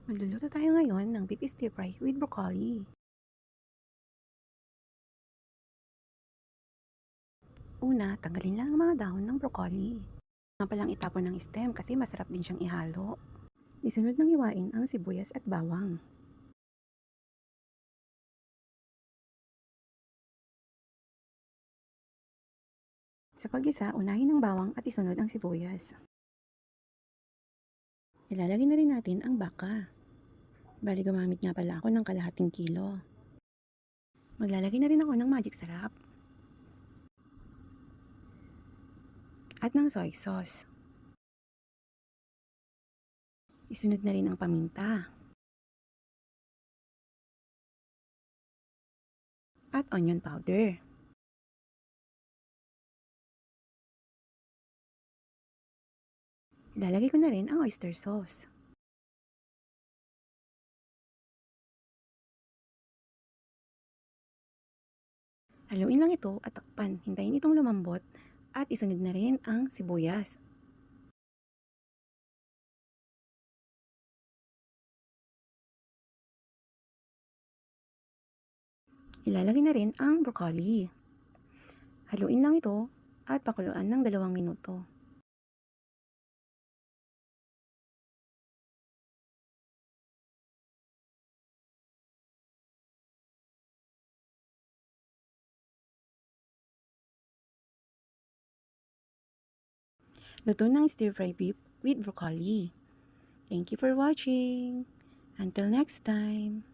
Magluluto tayo ngayon ng beef stir fry with broccoli. Una, tanggalin lang ang mga dahon ng broccoli. Nga palang itapon ng stem kasi masarap din siyang ihalo. Isunod ng hiwain ang sibuyas at bawang. Sa pag-isa, unahin ang bawang at isunod ang sibuyas. Ilalagay na rin natin ang baka. Bali gumamit nga pala ako ng kalahating kilo. Maglalagay na rin ako ng magic sarap. At ng soy sauce. Isunod na rin ang paminta. At onion powder. Ilalagay ko na rin ang oyster sauce. Haluin lang ito at takpan. Hintayin itong lumambot at isunod na rin ang sibuyas. Ilalagay na rin ang broccoli. Haluin lang ito at pakuluan ng 2 minuto. Luto ng stir-fry beef with broccoli. Thank you for watching. Until next time.